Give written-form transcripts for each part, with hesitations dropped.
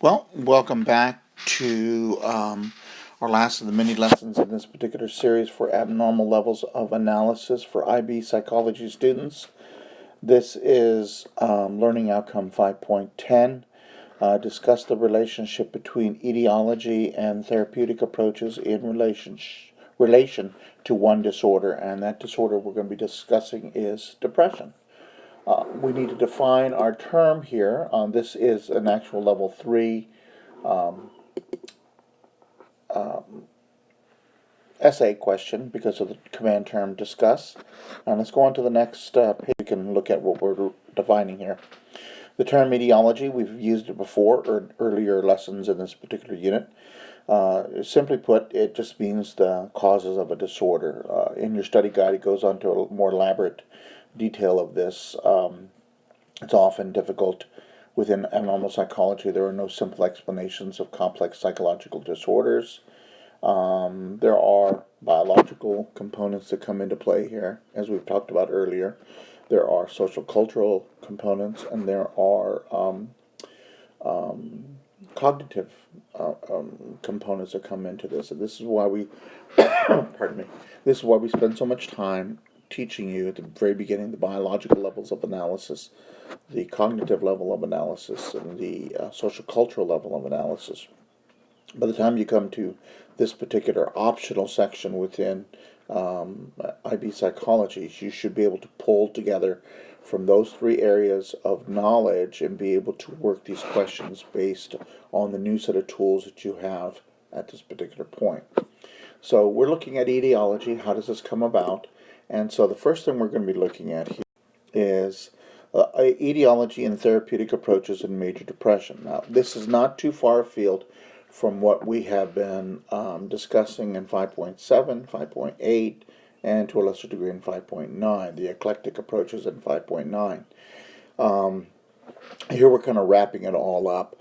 Well, welcome back to our last of the mini lessons in this particular series for abnormal levels of analysis for IB psychology students. This is Learning Outcome 5.10. Discuss the relationship between etiology and therapeutic approaches in relation to one disorder, and that disorder we're going to be discussing is depression. We need to define our term here. This is an actual level 3 essay question because of the command term discuss. And let's go on to the next page. We can look at what we're defining here. The term etiology, we've used it before or earlier lessons in this particular unit. Simply put, it just means the causes of a disorder. In your study guide, it goes on to a more elaborate detail of this. It's often difficult within abnormal psychology. There are no simple explanations of complex psychological disorders. There are biological components that come into play here, as we've talked about earlier. There are social cultural components, and there are cognitive components that come into this. And this is why we, pardon me, this is why we spend so much time teaching you at the very beginning the biological levels of analysis, the cognitive level of analysis, and the social cultural level of analysis. By the time you come to this particular optional section within IB psychology, you should be able to pull together from those three areas of knowledge and be able to work these questions based on the new set of tools that you have at this particular point. So we're looking at etiology. How does this come about? And so the first thing we're going to be looking at here is etiology and therapeutic approaches in major depression. Now, this is not too far afield from what we have been discussing in 5.7, 5.8, and to a lesser degree in 5.9, the eclectic approaches in 5.9. Here we're kind of wrapping it all up.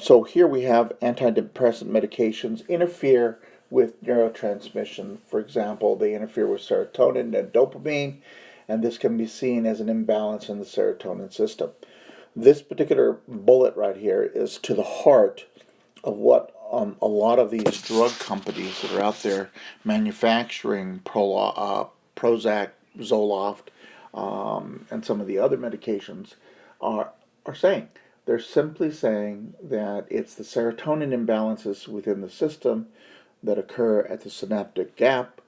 So here we have antidepressant medications interfere with neurotransmission. For example, they interfere with serotonin and dopamine, and this can be seen as an imbalance in the serotonin system. This particular bullet right here is to the heart of what a lot of these drug companies that are out there manufacturing Prozac, Zoloft, and some of the other medications are saying. They're simply saying that it's the serotonin imbalances within the system that occur at the synaptic gap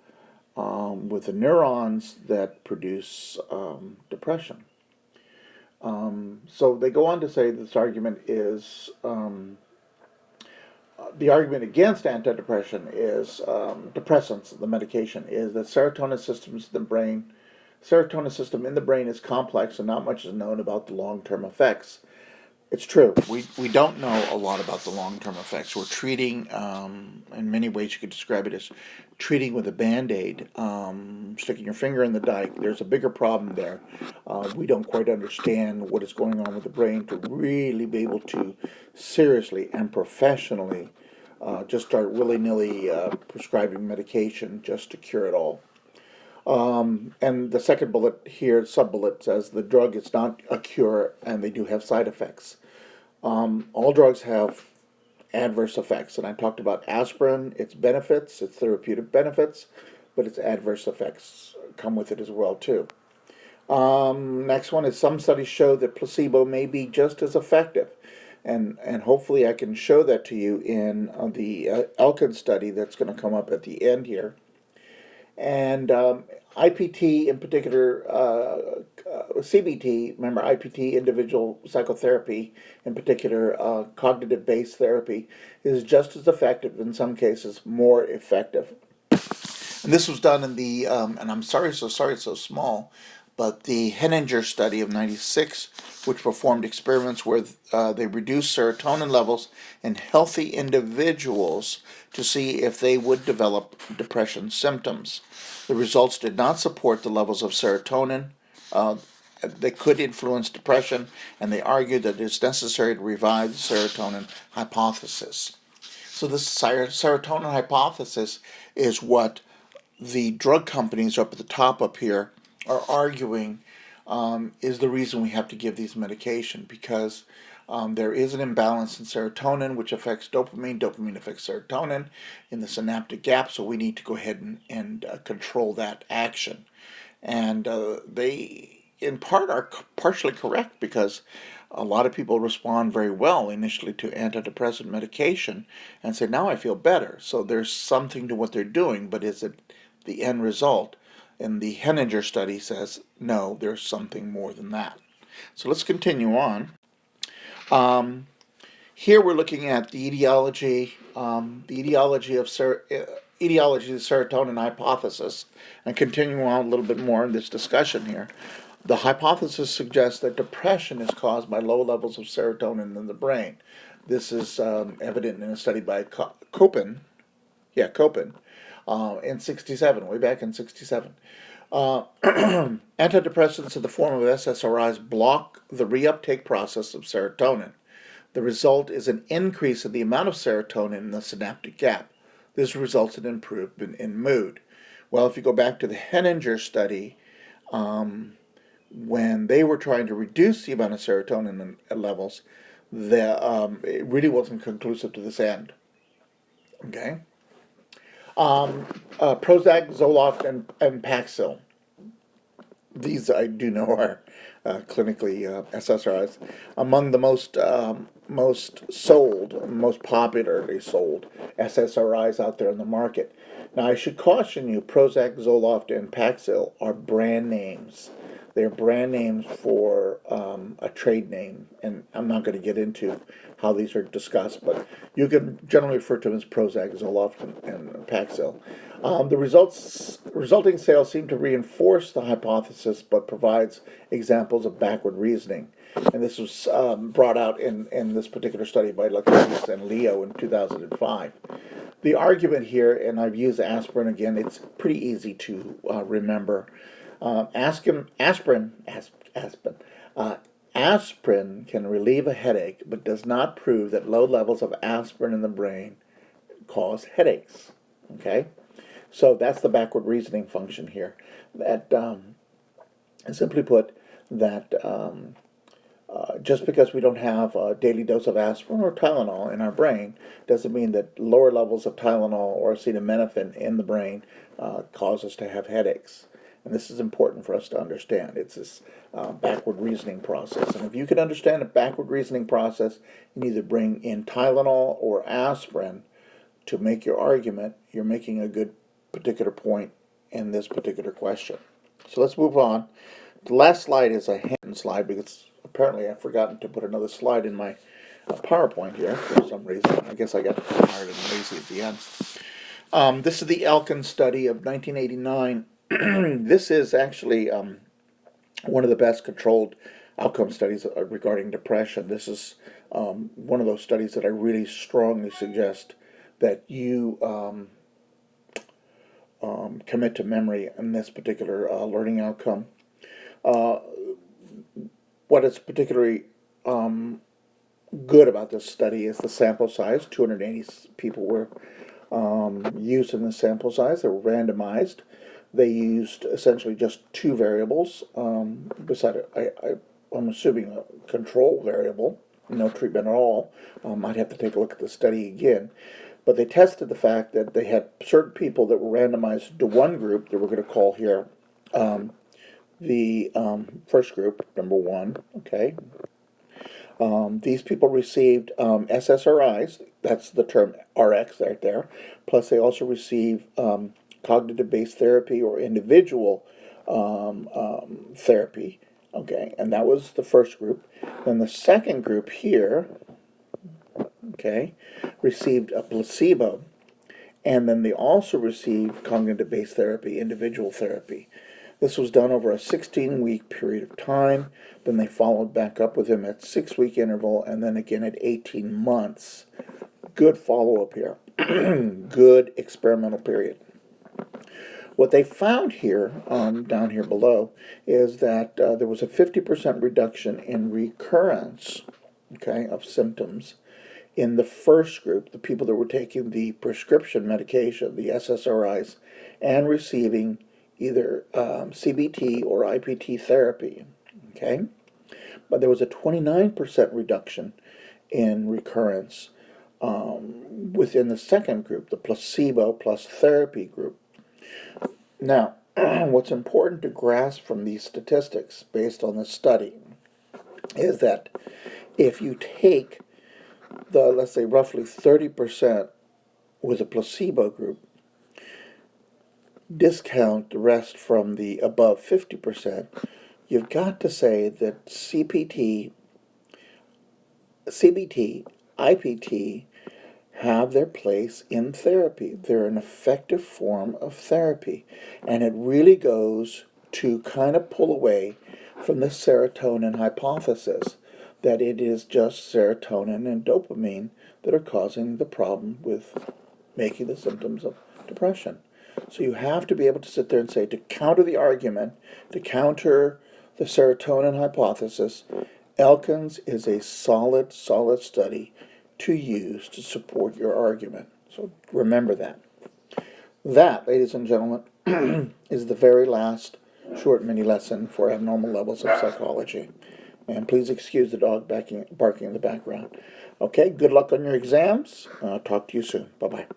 with the neurons that produce depression. So they go on to say this argument is the argument against antidepressant is depressants. The medication is that serotonin system in the brain is complex, and not much is known about the long-term effects. It's true. We don't know a lot about the long-term effects. We're treating, in many ways you could describe it as treating with a Band-Aid, sticking your finger in the dike. There's a bigger problem there. We don't quite understand what is going on with the brain to really be able to seriously and professionally just start willy-nilly prescribing medication just to cure it all. And the second bullet here, sub-bullet, says the drug is not a cure and they do have side effects. All drugs have adverse effects, and I talked about aspirin, its benefits, its therapeutic benefits, but its adverse effects come with it as well too. Next one is some studies show that placebo may be just as effective, and hopefully I can show that to you in the Elkin study that's going to come up at the end here. And IPT in particular, CBT, remember IPT, individual psychotherapy, in particular cognitive-based therapy, is just as effective, in some cases more effective. And this was done in the, and I'm sorry it's so small, but the Henninger study of 96, which performed experiments where they reduced serotonin levels in healthy individuals to see if they would develop depression symptoms. The results did not support the levels of serotonin. They could influence depression, and they argued that it's necessary to revive the serotonin hypothesis. So this serotonin hypothesis is what the drug companies up at the top up here are arguing is the reason we have to give these medication, because There is an imbalance in serotonin, which affects dopamine. Dopamine affects serotonin in the synaptic gap, so we need to go ahead and control that action. And they, in part, are partially correct because a lot of people respond very well initially to antidepressant medication and say, now I feel better. So there's something to what they're doing, but is it the end result? And the Henninger study says, no, there's something more than that. So let's continue on. Here we're looking at the etiology of etiology of the serotonin hypothesis, and continuing on a little bit more in this discussion here. The hypothesis suggests that depression is caused by low levels of serotonin in the brain. This is evident in a study by Copen, in '67, way back in '67. Antidepressants in the form of SSRIs block the reuptake process of serotonin. The result is an increase in the amount of serotonin in the synaptic gap. This results in improvement in mood. Well, if you go back to the Henninger study, when they were trying to reduce the amount of serotonin levels, it really wasn't conclusive to this end. Okay? Prozac, Zoloft, and Paxil. These I do know are clinically SSRIs. Among the most popularly sold SSRIs out there in the market. Now I should caution you, Prozac, Zoloft, and Paxil are brand names. They're brand names for a trade name, and I'm not going to get into how these are discussed, but you can generally refer to them as Prozac, Zoloft, and Paxil. The resulting sales seem to reinforce the hypothesis, but provides examples of backward reasoning. And this was brought out in this particular study by Lacanius and Leo in 2005. The argument here, and I've used aspirin again, it's pretty easy to remember. Aspirin can relieve a headache, but does not prove that low levels of aspirin in the brain cause headaches. Okay? So that's the backward reasoning function here. That, simply put, that just because we don't have a daily dose of aspirin or Tylenol in our brain doesn't mean that lower levels of Tylenol or acetaminophen in the brain cause us to have headaches. And this is important for us to understand. It's this backward reasoning process. And if you can understand a backward reasoning process, you either bring in Tylenol or aspirin to make your argument. You're making a good particular point in this particular question. So let's move on. The last slide is a hand slide because apparently I've forgotten to put another slide in my PowerPoint here for some reason. I guess I got tired and lazy at the end. This is the Elkin study of 1989. This is actually one of the best controlled outcome studies regarding depression. This is one of those studies that I really strongly suggest that you commit to memory in this particular learning outcome. What is particularly good about this study is the sample size. 280 people were used in the sample size. They were randomized. They used essentially just two variables, beside I'm assuming a control variable, no treatment at all. I'd have to take a look at the study again. But they tested the fact that they had certain people that were randomized to one group that we're going to call here the first group, number one, okay? These people received SSRIs, that's the term RX right there, plus they also receive cognitive-based therapy or individual therapy, okay? And that was the first group. Then the second group here, okay, received a placebo, and then they also received cognitive-based therapy, individual therapy. This was done over a 16-week period of time. Then they followed back up with him at 6-week interval, and then again at 18 months. Good follow-up here. Good experimental period. What they found here, down here below, is that there was a 50% reduction in recurrence, okay, of symptoms in the first group, the people that were taking the prescription medication, the SSRIs, and receiving either CBT or IPT therapy, okay? but there was a 29% reduction in recurrence within the second group, the placebo plus therapy group. Now, what's important to grasp from these statistics based on this study is that if you take the, let's say, roughly 30% with a placebo group, discount the rest from the above 50%, you've got to say that CBT, IPT have their place in therapy. They're an effective form of therapy. And it really goes to kind of pull away from the serotonin hypothesis, that it is just serotonin and dopamine that are causing the problem with making the symptoms of depression. So you have to be able to sit there and say, to counter the argument, to counter the serotonin hypothesis, Elkins is a solid study to use to support your argument. So remember that. That, ladies and gentlemen, is the very last short mini lesson for abnormal levels of psychology. And please excuse the dog barking in the background. Okay, good luck on your exams. Talk to you soon. Bye-bye.